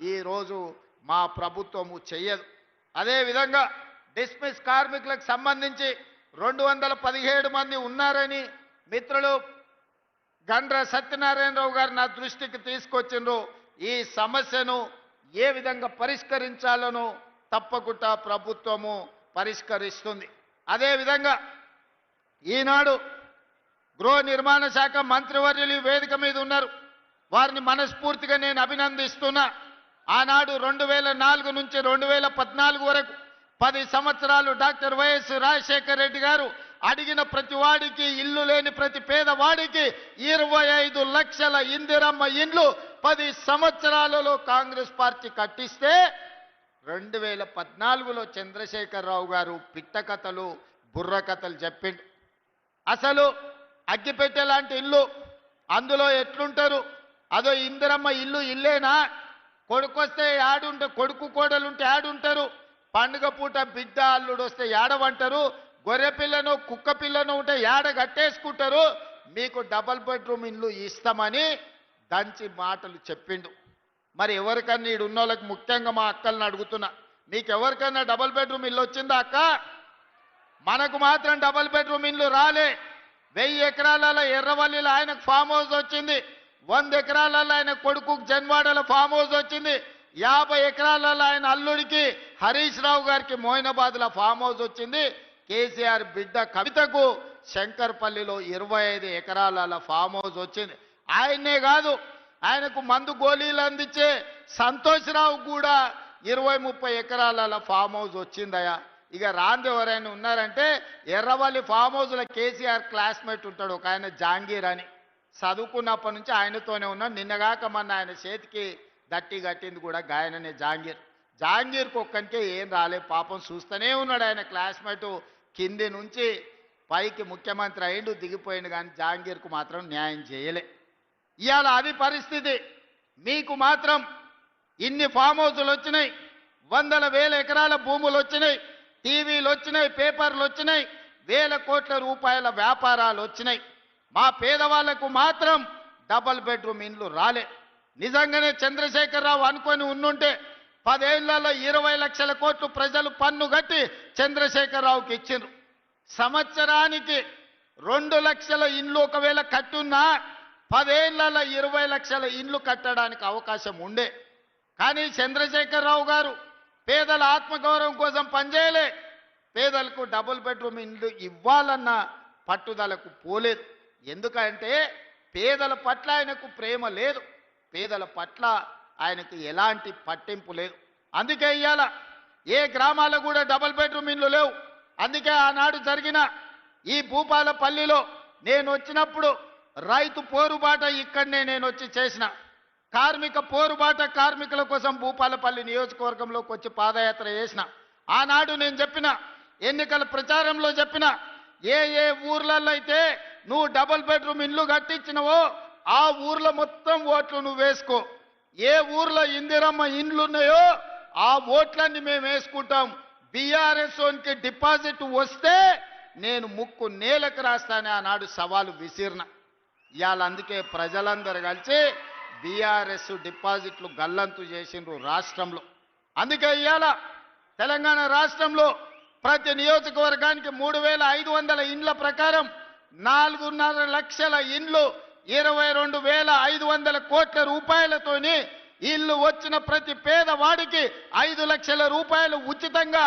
ఈరోజు మా ప్రభుత్వము చెయ్యదు. అదేవిధంగా డిస్మిస్ కార్మికులకు సంబంధించి 217 మంది ఉన్నారని మిత్రులు గండ్ర సత్యనారాయణరావు గారు నా దృష్టికి తీసుకొచ్చిండ్రు. ఈ సమస్యను ఏ విధంగా పరిష్కరించాలనో తప్పకుండా ప్రభుత్వము పరిష్కరిస్తుంది. అదేవిధంగా ఈనాడు గృహ నిర్మాణ శాఖ మంత్రివర్యులు వేదిక మీద ఉన్నారు. వారిని మనస్ఫూర్తిగా నేను అభినందిస్తున్నా. ఆనాడు 2004 నుంచి 2014 వరకు 10 సంవత్సరాలు డాక్టర్ వైఎస్ రాజశేఖర రెడ్డి గారు అడిగిన ప్రతి వాడికి, ఇల్లు లేని ప్రతి పేదవాడికి 25 లక్షల ఇందిరమ్మ ఇండ్లు 10 సంవత్సరాలలో కాంగ్రెస్ పార్టీ కట్టిస్తే 2014లో చంద్రశేఖరరావు గారు పిట్ట కథలు, బుర్ర కథలు చెప్పిండు. అసలు అగ్గిపెట్టె లాంటి ఇల్లు, అందులో ఎట్లుంటారు? అదో ఇందిరమ్మ ఇల్లు ఇల్లేనా? కొడుకొస్తే యాడుంటే, కొడుకు కోడలుంటే యాడుంటారు? పండుగ పూట బిడ్డ అల్లుడు వస్తే యాడవంటారు? గొర్రె పిల్లను, కుక్క పిల్లను ఉంటే యాడ కట్టేసుకుంటారు. మీకు డబల్ బెడ్రూమ్ ఇల్లు ఇస్తామని దంచి మాటలు చెప్పిండు. మరి ఎవరికన్నా ఈడు ఉన్నోళ్ళకి, ముఖ్యంగా మా అక్కల్ని అడుగుతున్నా, మీకు ఎవరికన్నా డబల్ బెడ్రూమ్ ఇల్లు వచ్చిందా అక్క? మనకు మాత్రం డబల్ బెడ్రూమ్ ఇల్లు రాలే. 1000 ఎకరాలలో ఎర్రవల్లిలో ఆయనకు ఫామ్ హౌస్ వచ్చింది. 100 ఎకరాలలో ఆయన కొడుకు జన్వాడలో ఫామ్ హౌస్ వచ్చింది. 50 ఎకరాలలో ఆయన అల్లుడికి హరీష్ రావు గారికి మోయినాబాద్లో ఫామ్ హౌస్ వచ్చింది. కేసీఆర్ బిడ్డ కవితకు శంకర్పల్లిలో 25 ఎకరాల ఫామ్ హౌస్ వచ్చింది. ఆయన్నే కాదు, ఆయనకు మందు గోళీలు అందించే సంతోష్రావు కూడా 20-30 ఎకరాల ఫామ్ హౌస్ వచ్చిందయా. ఇక రాంది ఎవరైనా ఉన్నారంటే ఎర్రవల్లి ఫామ్ హౌస్లో కేసీఆర్ క్లాస్మేట్ ఉంటాడు ఒక ఆయన, జాంగీర్ అని. చదువుకున్నప్పటి నుంచి ఆయనతోనే ఉన్నాడు. నిన్నగాక మొన్న ఆయన చేతికి దట్టి కట్టింది కూడా గాయననే జాంగీర్. జాంగీర్కి ఒక్కనికే ఏం రాలే పాపం, చూస్తూనే ఉన్నాడు. ఆయన క్లాస్మేటు కింది నుంచి పైకి ముఖ్యమంత్రి అయిండు, దిగిపోయిండు, కానీ జాంగీర్కు మాత్రం న్యాయం చేయలే. ఇవాళ అది పరిస్థితి. మీకు మాత్రం ఇన్ని ఫామ్ హౌసులు వచ్చినాయి, 100,000 ఎకరాల భూములు వచ్చినాయి, టీవీలు వచ్చినాయి, పేపర్లు వచ్చినాయి, 1000 కోట్ల రూపాయల వ్యాపారాలు వచ్చినాయి. మా పేదవాళ్లకు మాత్రం డబల్ బెడ్రూమ్ ఇండ్లు రాలే. నిజంగానే చంద్రశేఖరరావు అనుకొని ఉండుంటే 10 ఏళ్లలో 20 లక్షల కోట్లు ప్రజలు పన్ను కట్టి చంద్రశేఖరరావుకి ఇచ్చిండ్రు. సంవత్సరానికి 2 లక్షల ఇండ్లు ఒకవేళ కట్టున్నా 10 ఏళ్లలో 20 లక్షల ఇండ్లు కట్టడానికి అవకాశం ఉండే. కానీ చంద్రశేఖరరావు గారు పేదల ఆత్మగౌరవం కోసం పనిచేయలే. పేదలకు డబుల్ బెడ్రూమ్ ఇండ్లు ఇవ్వాలన్న పట్టుదలకు పోలేదు. ఎందుకంటే పేదల పట్ల ఆయనకు ప్రేమ లేదు, పేదల పట్ల ఆయనకు ఎలాంటి పట్టింపు లేదు. అందుకే ఇవాళ ఏ గ్రామాల్లో కూడా డబుల్ బెడ్రూమ్ ఇండ్లు లేవు. అందుకే ఆనాడు జరిగిన ఈ భూపాలపల్లిలో నేను వచ్చినప్పుడు రైతు పోరుబాట ఇక్కడనే నేను వచ్చి చేసిన. కార్మిక పోరుబాట, కార్మికుల కోసం భూపాలపల్లి నియోజకవర్గంలోకి వచ్చి పాదయాత్ర చేసిన. ఆనాడు నేను చెప్పిన, ఎన్నికల ప్రచారంలో చెప్పిన, ఏ ఏ ఊర్లలో అయితే నువ్వు డబుల్ బెడ్రూమ్ ఇల్లు కట్టించినవో ఆ ఊర్లో మొత్తం ఓట్లు నువ్వు వేసుకో. ఏ ఊర్లో ఇందిరమ్మ ఇండ్లు ఉన్నాయో ఆ ఓట్లన్నీ మేము వేసుకుంటాం. బీఆర్ఎస్కి డిపాజిట్ వస్తే నేను ముక్కు నేలకు రాస్తానే ఆనాడు సవాలు విసిరిన. ఇవాళ అందుకే ప్రజలందరూ కలిసి బీఆర్ఎస్ డిపాజిట్లు గల్లంతు చేసిండ్రు రాష్ట్రంలో. అందుకే ఇవాళ తెలంగాణ రాష్ట్రంలో ప్రతి నియోజకవర్గానికి 3,500 ఇండ్ల ప్రకారం 4.5 లక్షల ఇండ్లు 22,500 కోట్ల రూపాయలతోని ఇల్లు వచ్చిన ప్రతి పేదవాడికి 5 లక్షల రూపాయలు ఉచితంగా,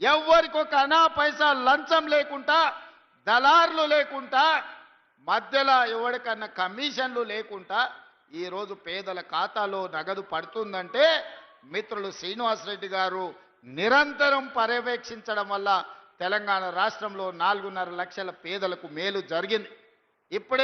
ఎవ్వరికి ఒక అనా పైసా లంచం లేకుండా, దళార్లు లేకుండా, మధ్యలో ఎవరికన్నా కమిషన్లు లేకుండా ఈరోజు పేదల ఖాతాలో నగదు పడుతుందంటే మిత్రులు శ్రీనివాసరెడ్డి గారు నిరంతరం పర్యవేక్షించడం వల్ల తెలంగాణ రాష్ట్రంలో 4.5 లక్షల పేదలకు మేలు జరిగింది. ఇప్పుడే